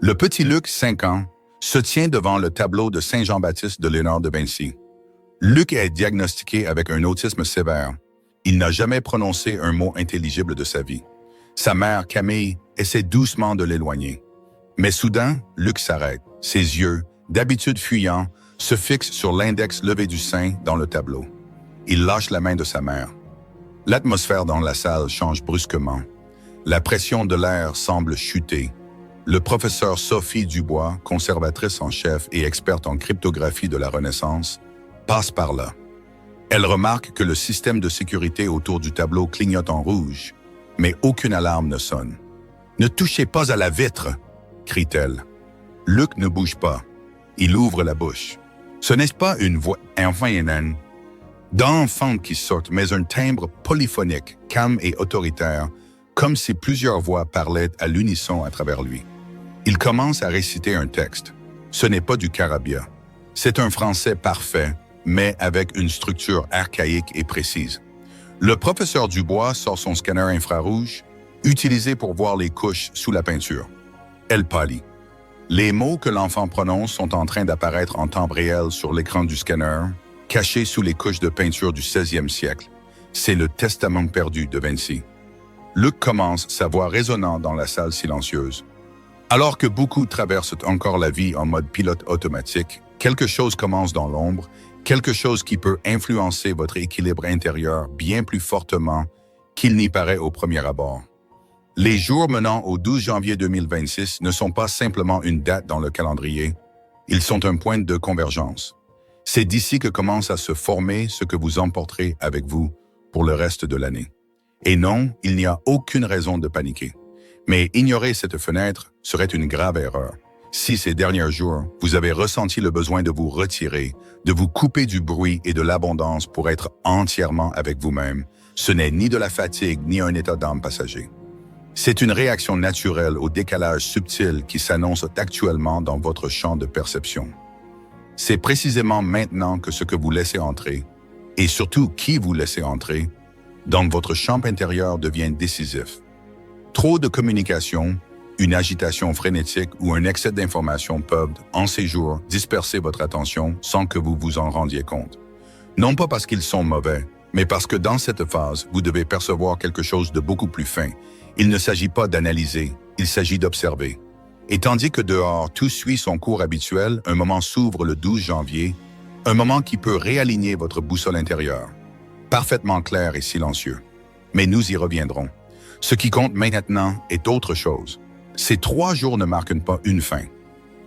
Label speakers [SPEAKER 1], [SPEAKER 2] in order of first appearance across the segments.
[SPEAKER 1] Le petit Luc, 5 ans, se tient devant le tableau de Saint Jean-Baptiste de Léonard de Vinci. Luc est diagnostiqué avec un autisme sévère. Il n'a jamais prononcé un mot intelligible de sa vie. Sa mère, Camille, essaie doucement de l'éloigner. Mais soudain, Luc s'arrête. Ses yeux, d'habitude fuyants, se fixent sur l'index levé du sein dans le tableau. Il lâche la main de sa mère. L'atmosphère dans la salle change brusquement. La pression de l'air semble chuter. Le professeur Sophie Dubois, conservatrice en chef et experte en cryptographie de la Renaissance, passe par là. Elle remarque que le système de sécurité autour du tableau clignote en rouge, mais aucune alarme ne sonne. « Ne touchez pas à la vitre !» crie-t-elle. Luc ne bouge pas. Il ouvre la bouche. Ce n'est pas une voix d'enfant qui sort, mais un timbre polyphonique, calme et autoritaire, comme si plusieurs voix parlaient à l'unisson à travers lui. Il commence à réciter un texte. Ce n'est pas du charabia. C'est un français parfait, mais avec une structure archaïque et précise. Le professeur Dubois sort son scanner infrarouge, utilisé pour voir les couches sous la peinture. Elle pâlit. Les mots que l'enfant prononce sont en train d'apparaître en temps réel sur l'écran du scanner, cachés sous les couches de peinture du 16e siècle. C'est le Testament perdu de Vinci. Luc commence, sa voix résonnant dans la salle silencieuse. Alors que beaucoup traversent encore la vie en mode pilote automatique, quelque chose commence dans l'ombre, quelque chose qui peut influencer votre équilibre intérieur bien plus fortement qu'il n'y paraît au premier abord. Les jours menant au 12 janvier 2026 ne sont pas simplement une date dans le calendrier, ils sont un point de convergence. C'est d'ici que commence à se former ce que vous emporterez avec vous pour le reste de l'année. Et non, il n'y a aucune raison de paniquer. Mais ignorer cette fenêtre serait une grave erreur. Si ces derniers jours, vous avez ressenti le besoin de vous retirer, de vous couper du bruit et de l'abondance pour être entièrement avec vous-même, ce n'est ni de la fatigue ni un état d'âme passager. C'est une réaction naturelle au décalage subtil qui s'annonce actuellement dans votre champ de perception. C'est précisément maintenant que ce que vous laissez entrer, et surtout qui vous laissez entrer, dans votre champ intérieur devient décisif. Trop de communication, une agitation frénétique ou un excès d'informations peuvent, en ces jours, disperser votre attention sans que vous vous en rendiez compte. Non pas parce qu'ils sont mauvais, mais parce que dans cette phase, vous devez percevoir quelque chose de beaucoup plus fin. Il ne s'agit pas d'analyser, il s'agit d'observer. Et tandis que dehors, tout suit son cours habituel, un moment s'ouvre le 12 janvier, un moment qui peut réaligner votre boussole intérieure. Parfaitement clair et silencieux. Mais nous y reviendrons. Ce qui compte maintenant est autre chose. Ces 3 jours ne marquent pas une fin.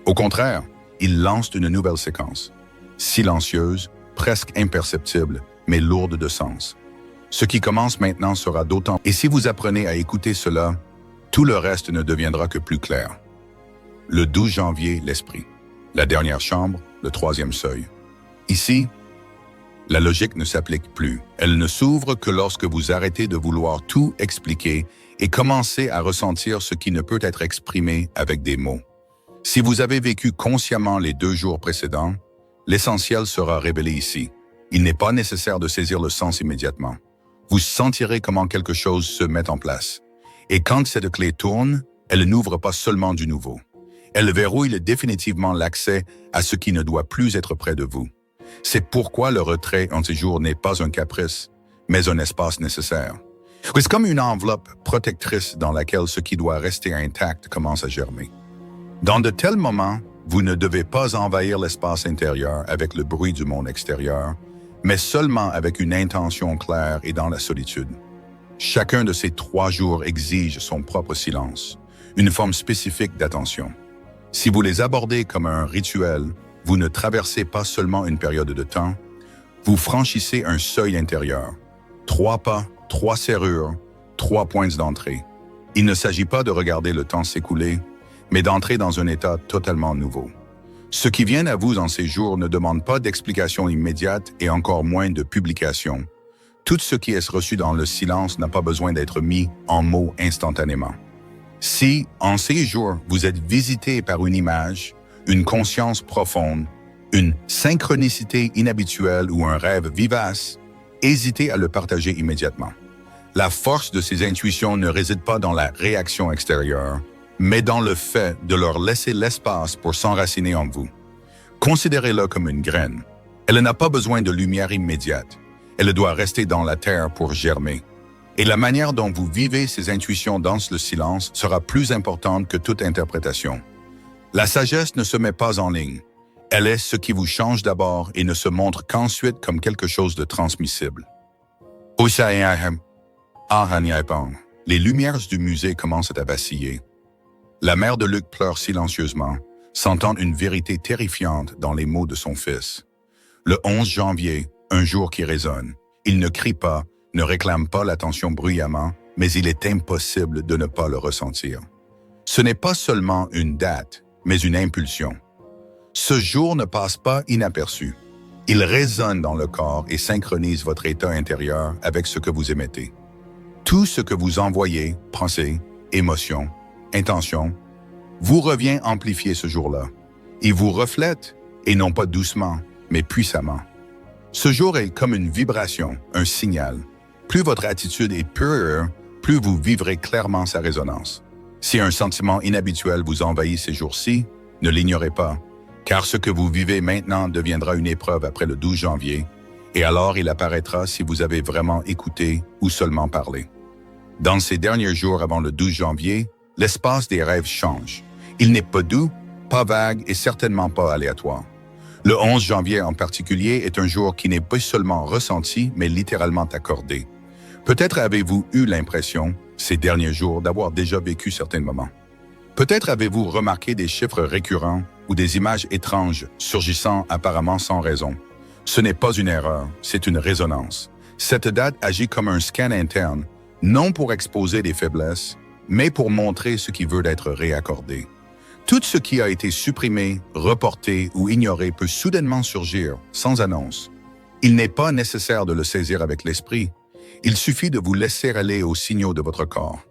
[SPEAKER 1] Au contraire, ils lancent une nouvelle séquence. Silencieuse, presque imperceptible, mais lourde de sens. Ce qui commence maintenant sera d'autant... Et si vous apprenez à écouter cela, tout le reste ne deviendra que plus clair. Le 12 janvier, l'esprit. La dernière chambre, le 3e seuil. Ici, la logique ne s'applique plus. Elle ne s'ouvre que lorsque vous arrêtez de vouloir tout expliquer et commencez à ressentir ce qui ne peut être exprimé avec des mots. Si vous avez vécu consciemment les 2 jours précédents, l'essentiel sera révélé ici. Il n'est pas nécessaire de saisir le sens immédiatement. Vous sentirez comment quelque chose se met en place. Et quand cette clé tourne, elle n'ouvre pas seulement du nouveau. Elle verrouille définitivement l'accès à ce qui ne doit plus être près de vous. C'est pourquoi le retrait en ces jours n'est pas un caprice, mais un espace nécessaire. C'est comme une enveloppe protectrice dans laquelle ce qui doit rester intact commence à germer. Dans de tels moments, vous ne devez pas envahir l'espace intérieur avec le bruit du monde extérieur, mais seulement avec une intention claire et dans la solitude. Chacun de ces 3 jours exige son propre silence, une forme spécifique d'attention. Si vous les abordez comme un rituel, vous ne traversez pas seulement une période de temps, vous franchissez un seuil intérieur. 3 pas, 3 serrures, 3 points d'entrée. Il ne s'agit pas de regarder le temps s'écouler, mais d'entrer dans un état totalement nouveau. Ce qui vient à vous en ces jours ne demande pas d'explication immédiate et encore moins de publication. Tout ce qui est reçu dans le silence n'a pas besoin d'être mis en mots instantanément. Si, en ces jours, vous êtes visité par une image, une conscience profonde, une synchronicité inhabituelle ou un rêve vivace, hésitez à le partager immédiatement. La force de ces intuitions ne réside pas dans la réaction extérieure, mais dans le fait de leur laisser l'espace pour s'enraciner en vous. Considérez-la comme une graine. Elle n'a pas besoin de lumière immédiate. Elle doit rester dans la terre pour germer. Et la manière dont vous vivez ces intuitions dans le silence sera plus importante que toute interprétation. La sagesse ne se met pas en ligne. Elle est ce qui vous change d'abord et ne se montre qu'ensuite comme quelque chose de transmissible. Les lumières du musée commencent à vaciller. La mère de Luc pleure silencieusement, sentant une vérité terrifiante dans les mots de son fils. Le 11 janvier, un jour qui résonne. Il ne crie pas, ne réclame pas l'attention bruyamment, mais il est impossible de ne pas le ressentir. Ce n'est pas seulement une date, mais une impulsion. Ce jour ne passe pas inaperçu. Il résonne dans le corps et synchronise votre état intérieur avec ce que vous émettez. Tout ce que vous envoyez, pensées, émotions, intentions, vous revient amplifié ce jour-là. Il vous reflète, et non pas doucement, mais puissamment. Ce jour est comme une vibration, un signal. Plus votre attitude est pure, plus vous vivrez clairement sa résonance. Si un sentiment inhabituel vous envahit ces jours-ci, ne l'ignorez pas, car ce que vous vivez maintenant deviendra une épreuve après le 12 janvier, et alors il apparaîtra si vous avez vraiment écouté ou seulement parlé. Dans ces derniers jours avant le 12 janvier, l'espace des rêves change. Il n'est pas doux, pas vague et certainement pas aléatoire. Le 11 janvier en particulier est un jour qui n'est pas seulement ressenti, mais littéralement accordé. Peut-être avez-vous eu l'impression, ces derniers jours, d'avoir déjà vécu certains moments. Peut-être avez-vous remarqué des chiffres récurrents ou des images étranges surgissant apparemment sans raison. Ce n'est pas une erreur, c'est une résonance. Cette date agit comme un scan interne, non pour exposer des faiblesses, mais pour montrer ce qui veut être réaccordé. Tout ce qui a été supprimé, reporté ou ignoré peut soudainement surgir, sans annonce. Il n'est pas nécessaire de le saisir avec l'esprit. Il suffit de vous laisser aller aux signaux de votre corps.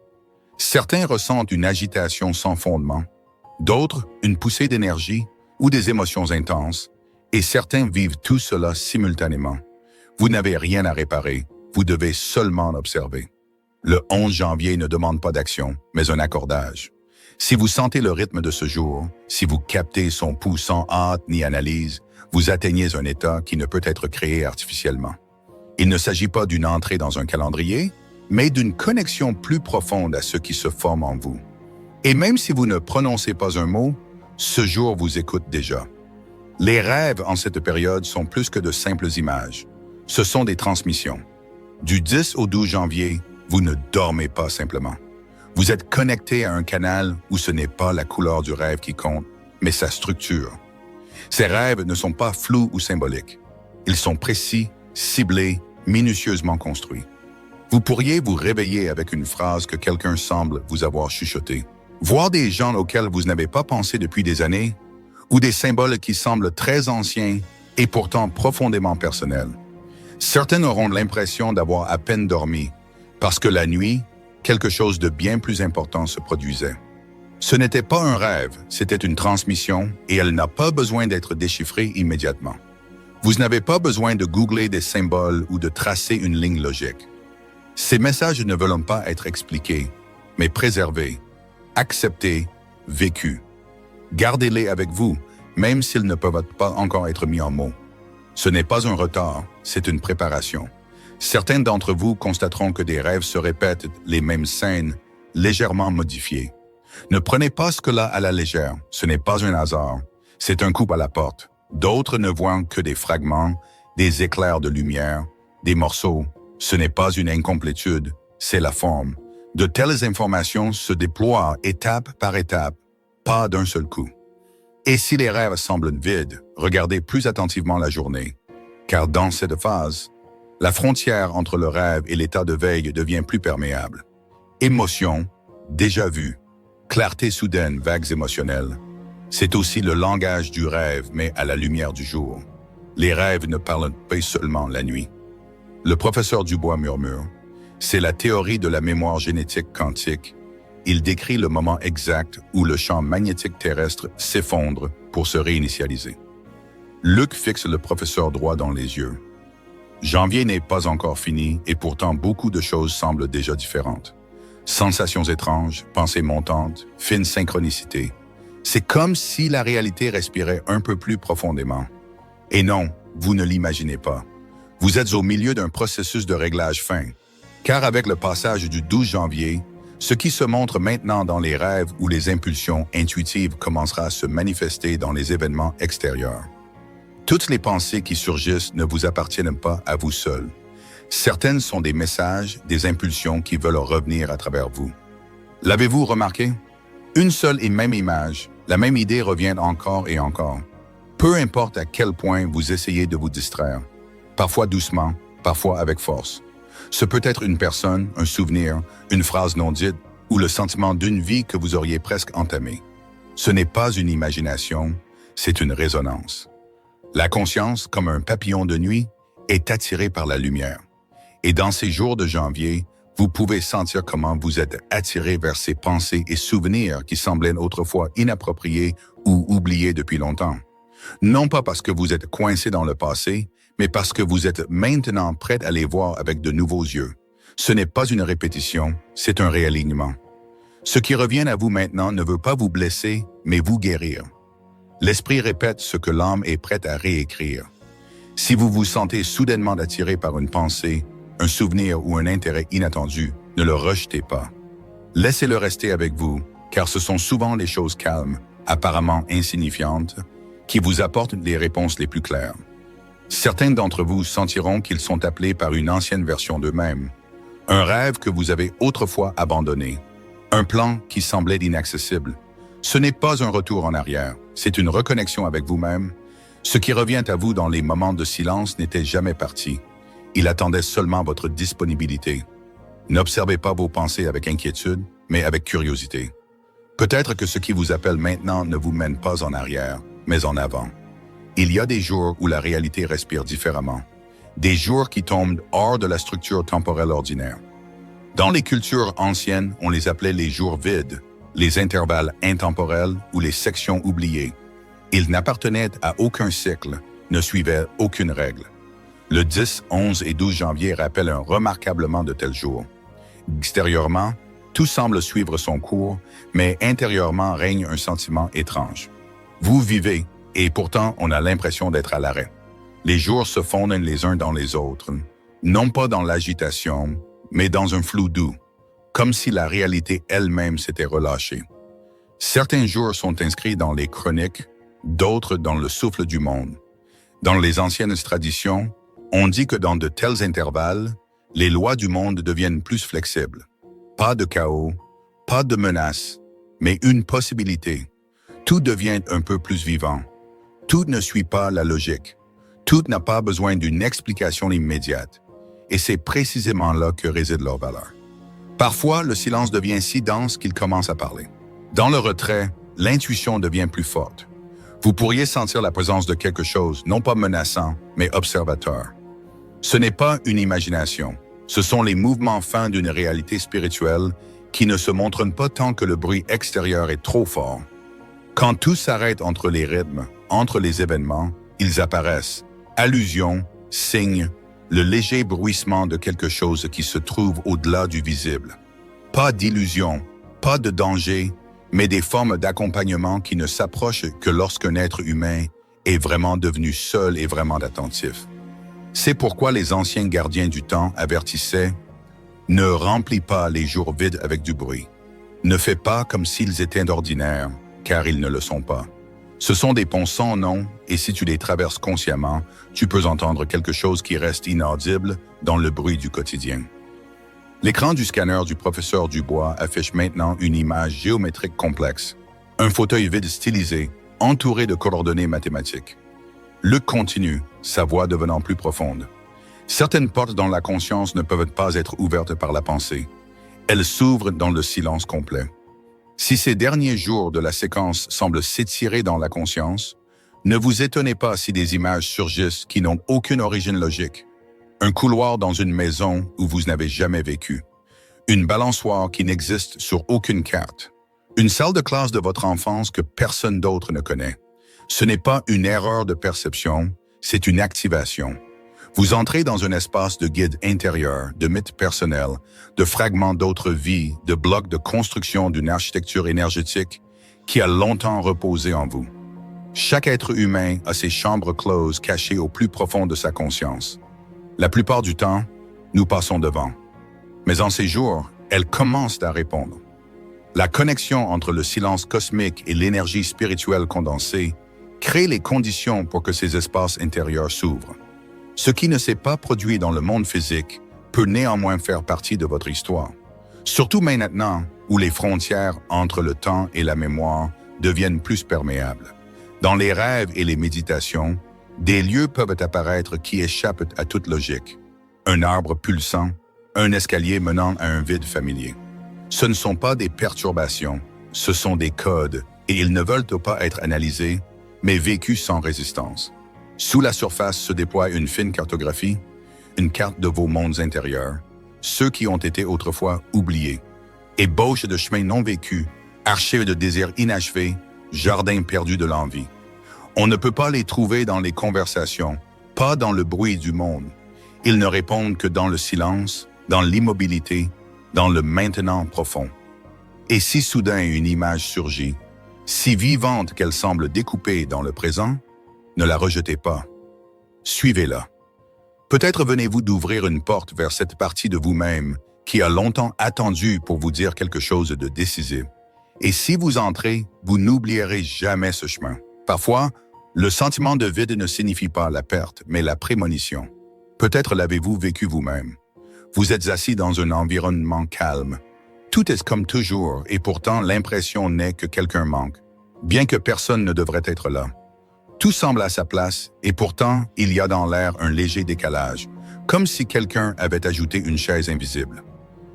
[SPEAKER 1] Certains ressentent une agitation sans fondement, d'autres une poussée d'énergie ou des émotions intenses, et certains vivent tout cela simultanément. Vous n'avez rien à réparer, vous devez seulement observer. Le 11 janvier ne demande pas d'action, mais un accordage. Si vous sentez le rythme de ce jour, si vous captez son pouls sans hâte ni analyse, vous atteignez un état qui ne peut être créé artificiellement. Il ne s'agit pas d'une entrée dans un calendrier, mais d'une connexion plus profonde à ce qui se forme en vous. Et même si vous ne prononcez pas un mot, ce jour vous écoute déjà. Les rêves en cette période sont plus que de simples images. Ce sont des transmissions. Du 10 au 12 janvier, vous ne dormez pas simplement. Vous êtes connecté à un canal où ce n'est pas la couleur du rêve qui compte, mais sa structure. Ces rêves ne sont pas flous ou symboliques. Ils sont précis, ciblés, minutieusement construits. Vous pourriez vous réveiller avec une phrase que quelqu'un semble vous avoir chuchotée. Voir des gens auxquels vous n'avez pas pensé depuis des années, ou des symboles qui semblent très anciens et pourtant profondément personnels. Certains auront l'impression d'avoir à peine dormi, parce que la nuit, quelque chose de bien plus important se produisait. Ce n'était pas un rêve, c'était une transmission et elle n'a pas besoin d'être déchiffrée immédiatement. Vous n'avez pas besoin de googler des symboles ou de tracer une ligne logique. Ces messages ne veulent pas être expliqués, mais préservés, acceptés, vécus. Gardez-les avec vous, même s'ils ne peuvent pas encore être mis en mots. Ce n'est pas un retard, c'est une préparation. Certains d'entre vous constateront que des rêves se répètent les mêmes scènes, légèrement modifiées. Ne prenez pas cela à la légère, ce n'est pas un hasard, c'est un coup à la porte. D'autres ne voient que des fragments, des éclairs de lumière, des morceaux. Ce n'est pas une incomplétude, c'est la forme. De telles informations se déploient étape par étape, pas d'un seul coup. Et si les rêves semblent vides, regardez plus attentivement la journée, car dans cette phase, la frontière entre le rêve et l'état de veille devient plus perméable. Émotion, déjà vu, clarté soudaine, vagues émotionnelles. C'est aussi le langage du rêve, mais à la lumière du jour. Les rêves ne parlent pas seulement la nuit. Le professeur Dubois murmure, c'est la théorie de la mémoire génétique quantique. Il décrit le moment exact où le champ magnétique terrestre s'effondre pour se réinitialiser. Luc fixe le professeur droit dans les yeux. Janvier n'est pas encore fini et pourtant beaucoup de choses semblent déjà différentes. Sensations étranges, pensées montantes, fines synchronicités. C'est comme si la réalité respirait un peu plus profondément. Et non, vous ne l'imaginez pas. Vous êtes au milieu d'un processus de réglage fin. Car avec le passage du 12 janvier, ce qui se montre maintenant dans les rêves ou les impulsions intuitives commencera à se manifester dans les événements extérieurs. Toutes les pensées qui surgissent ne vous appartiennent pas à vous seul. Certaines sont des messages, des impulsions qui veulent revenir à travers vous. L'avez-vous remarqué? Une seule et même image, la même idée revient encore et encore. Peu importe à quel point vous essayez de vous distraire, parfois doucement, parfois avec force. Ce peut être une personne, un souvenir, une phrase non dite ou le sentiment d'une vie que vous auriez presque entamée. Ce n'est pas une imagination, c'est une résonance. La conscience, comme un papillon de nuit, est attirée par la lumière. Et dans ces jours de janvier, vous pouvez sentir comment vous êtes attiré vers ces pensées et souvenirs qui semblaient autrefois inappropriés ou oubliés depuis longtemps. Non pas parce que vous êtes coincé dans le passé, mais parce que vous êtes maintenant prêt à les voir avec de nouveaux yeux. Ce n'est pas une répétition, c'est un réalignement. Ce qui revient à vous maintenant ne veut pas vous blesser, mais vous guérir. L'esprit répète ce que l'âme est prête à réécrire. Si vous vous sentez soudainement attiré par une pensée, un souvenir ou un intérêt inattendu, ne le rejetez pas. Laissez-le rester avec vous, car ce sont souvent les choses calmes, apparemment insignifiantes, qui vous apportent les réponses les plus claires. Certains d'entre vous sentiront qu'ils sont appelés par une ancienne version d'eux-mêmes, un rêve que vous avez autrefois abandonné, un plan qui semblait inaccessible. Ce n'est pas un retour en arrière, c'est une reconnexion avec vous-même. Ce qui revient à vous dans les moments de silence n'était jamais parti. Il attendait seulement votre disponibilité. N'observez pas vos pensées avec inquiétude, mais avec curiosité. Peut-être que ce qui vous appelle maintenant ne vous mène pas en arrière, mais en avant. Il y a des jours où la réalité respire différemment. Des jours qui tombent hors de la structure temporelle ordinaire. Dans les cultures anciennes, on les appelait les jours vides, les intervalles intemporels ou les sections oubliées. Ils n'appartenaient à aucun cycle, ne suivaient aucune règle. Le 10, 11 et 12 janvier rappellent un remarquablement de tels jours. Extérieurement, tout semble suivre son cours, mais intérieurement règne un sentiment étrange. Vous vivez, et pourtant on a l'impression d'être à l'arrêt. Les jours se fondent les uns dans les autres, non pas dans l'agitation, mais dans un flou doux, comme si la réalité elle-même s'était relâchée. Certains jours sont inscrits dans les chroniques, d'autres dans le souffle du monde. Dans les anciennes traditions, on dit que dans de tels intervalles, les lois du monde deviennent plus flexibles. Pas de chaos, pas de menaces, mais une possibilité. Tout devient un peu plus vivant. Tout ne suit pas la logique. Tout n'a pas besoin d'une explication immédiate. Et c'est précisément là que réside leur valeur. Parfois, le silence devient si dense qu'il commence à parler. Dans le retrait, l'intuition devient plus forte. Vous pourriez sentir la présence de quelque chose, non pas menaçant, mais observateur. Ce n'est pas une imagination. Ce sont les mouvements fins d'une réalité spirituelle qui ne se montrent pas tant que le bruit extérieur est trop fort. Quand tout s'arrête entre les rythmes, entre les événements, ils apparaissent. Allusions, signes, le léger bruissement de quelque chose qui se trouve au-delà du visible. Pas d'illusion, pas de danger, mais des formes d'accompagnement qui ne s'approchent que lorsqu'un être humain est vraiment devenu seul et vraiment attentif. C'est pourquoi les anciens gardiens du temps avertissaient « Ne remplis pas les jours vides avec du bruit. Ne fais pas comme s'ils étaient d'ordinaire, car ils ne le sont pas. Ce sont des ponts sans nom, et si tu les traverses consciemment, tu peux entendre quelque chose qui reste inaudible dans le bruit du quotidien. » L'écran du scanner du professeur Dubois affiche maintenant une image géométrique complexe, un fauteuil vide stylisé, entouré de coordonnées mathématiques. Luc continue, sa voix devenant plus profonde. Certaines portes dans la conscience ne peuvent pas être ouvertes par la pensée. Elles s'ouvrent dans le silence complet. Si ces derniers jours de la séquence semblent s'étirer dans la conscience, ne vous étonnez pas si des images surgissent qui n'ont aucune origine logique. Un couloir dans une maison où vous n'avez jamais vécu. Une balançoire qui n'existe sur aucune carte. Une salle de classe de votre enfance que personne d'autre ne connaît. Ce n'est pas une erreur de perception, c'est une activation. Vous entrez dans un espace de guide intérieur, de mythes personnels, de fragments d'autres vies, de blocs de construction d'une architecture énergétique qui a longtemps reposé en vous. Chaque être humain a ses chambres closes cachées au plus profond de sa conscience. La plupart du temps, nous passons devant. Mais en ces jours, elles commencent à répondre. La connexion entre le silence cosmique et l'énergie spirituelle condensée crée les conditions pour que ces espaces intérieurs s'ouvrent. Ce qui ne s'est pas produit dans le monde physique peut néanmoins faire partie de votre histoire. Surtout maintenant où les frontières entre le temps et la mémoire deviennent plus perméables. Dans les rêves et les méditations, des lieux peuvent apparaître qui échappent à toute logique. Un arbre pulsant, un escalier menant à un vide familier. Ce ne sont pas des perturbations, ce sont des codes et ils ne veulent pas être analysés, mais vécus sans résistance. Sous la surface se déploie une fine cartographie, une carte de vos mondes intérieurs, ceux qui ont été autrefois oubliés, ébauches de chemins non vécus, archives de désirs inachevés, jardins perdus de l'envie. On ne peut pas les trouver dans les conversations, pas dans le bruit du monde. Ils ne répondent que dans le silence, dans l'immobilité, dans le maintenant profond. Et si soudain une image surgit, si vivante qu'elle semble découpée dans le présent, ne la rejetez pas. Suivez-la. Peut-être venez-vous d'ouvrir une porte vers cette partie de vous-même qui a longtemps attendu pour vous dire quelque chose de décisif. Et si vous entrez, vous n'oublierez jamais ce chemin. Parfois, le sentiment de vide ne signifie pas la perte, mais la prémonition. Peut-être l'avez-vous vécu vous-même. Vous êtes assis dans un environnement calme. Tout est comme toujours et pourtant l'impression n'est que quelqu'un manque, bien que personne ne devrait être là. Tout semble à sa place et pourtant il y a dans l'air un léger décalage, comme si quelqu'un avait ajouté une chaise invisible.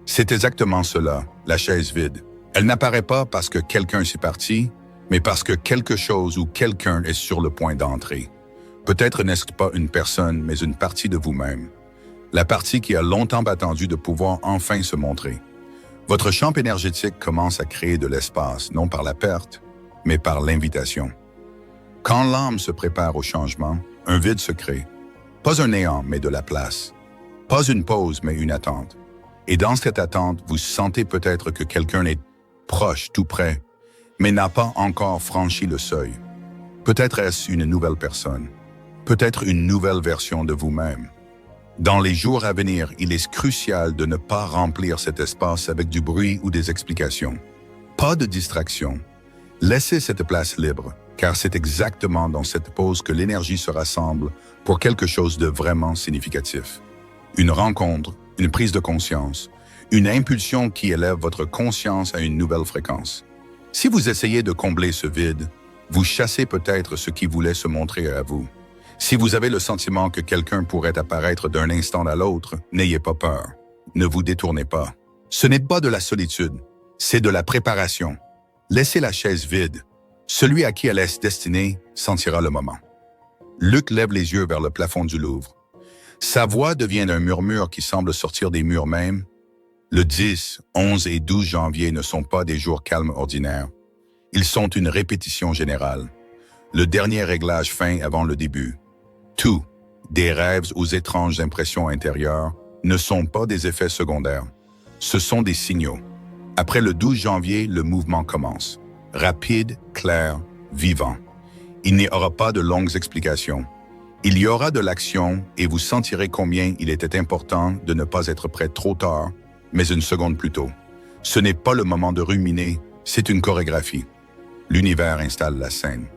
[SPEAKER 1] C'est exactement cela, la chaise vide. Elle n'apparaît pas parce que quelqu'un s'est parti, mais parce que quelque chose ou quelqu'un est sur le point d'entrer. Peut-être n'est-ce pas une personne, mais une partie de vous-même. La partie qui a longtemps attendu de pouvoir enfin se montrer. Votre champ énergétique commence à créer de l'espace, non par la perte, mais par l'invitation. Quand l'âme se prépare au changement, un vide se crée. Pas un néant, mais de la place. Pas une pause, mais une attente. Et dans cette attente, vous sentez peut-être que quelqu'un est proche, tout près, mais n'a pas encore franchi le seuil. Peut-être est-ce une nouvelle personne. Peut-être une nouvelle version de vous-même. Dans les jours à venir, il est crucial de ne pas remplir cet espace avec du bruit ou des explications. Pas de distraction. Laissez cette place libre, car c'est exactement dans cette pause que l'énergie se rassemble pour quelque chose de vraiment significatif. Une rencontre, une prise de conscience, une impulsion qui élève votre conscience à une nouvelle fréquence. Si vous essayez de combler ce vide, vous chassez peut-être ce qui voulait se montrer à vous. Si vous avez le sentiment que quelqu'un pourrait apparaître d'un instant à l'autre, n'ayez pas peur. Ne vous détournez pas. Ce n'est pas de la solitude, c'est de la préparation. Laissez la chaise vide. Celui à qui elle est destinée sentira le moment. Luc lève les yeux vers le plafond du Louvre. Sa voix devient un murmure qui semble sortir des murs mêmes. Le 10, 11 et 12 janvier ne sont pas des jours calmes ordinaires. Ils sont une répétition générale. Le dernier réglage fin avant le début. Tout, des rêves aux étranges impressions intérieures, ne sont pas des effets secondaires. Ce sont des signaux. Après le 12 janvier, le mouvement commence. Rapide, clair, vivant. Il n'y aura pas de longues explications. Il y aura de l'action et vous sentirez combien il était important de ne pas être prêt trop tard, mais une seconde plus tôt. Ce n'est pas le moment de ruminer, c'est une chorégraphie. L'univers installe la scène.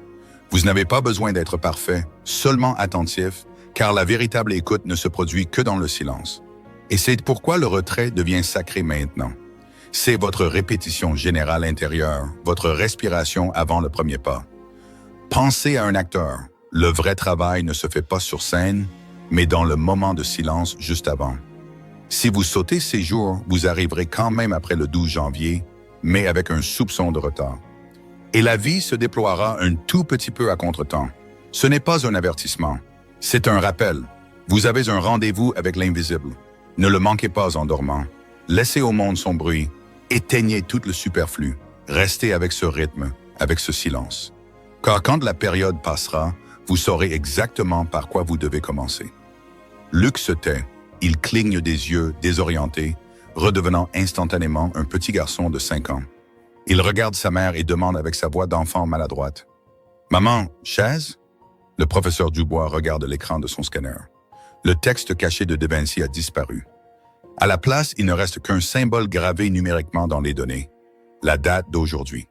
[SPEAKER 1] Vous n'avez pas besoin d'être parfait, seulement attentif, car la véritable écoute ne se produit que dans le silence. Et c'est pourquoi le retrait devient sacré maintenant. C'est votre répétition générale intérieure, votre respiration avant le premier pas. Pensez à un acteur. Le vrai travail ne se fait pas sur scène, mais dans le moment de silence juste avant. Si vous sautez ces jours, vous arriverez quand même après le 12 janvier, mais avec un soupçon de retard. Et la vie se déploiera un tout petit peu à contretemps. Ce n'est pas un avertissement, c'est un rappel. Vous avez un rendez-vous avec l'invisible. Ne le manquez pas en dormant. Laissez au monde son bruit. Éteignez tout le superflu. Restez avec ce rythme, avec ce silence. Car quand la période passera, vous saurez exactement par quoi vous devez commencer. Luc se tait. Il cligne des yeux, désorienté, redevenant instantanément un petit garçon de 5 ans. Il regarde sa mère et demande avec sa voix d'enfant maladroite. « Maman, chaise ?» Le professeur Dubois regarde l'écran de son scanner. Le texte caché de De Vinci a disparu. À la place, il ne reste qu'un symbole gravé numériquement dans les données, la date d'aujourd'hui.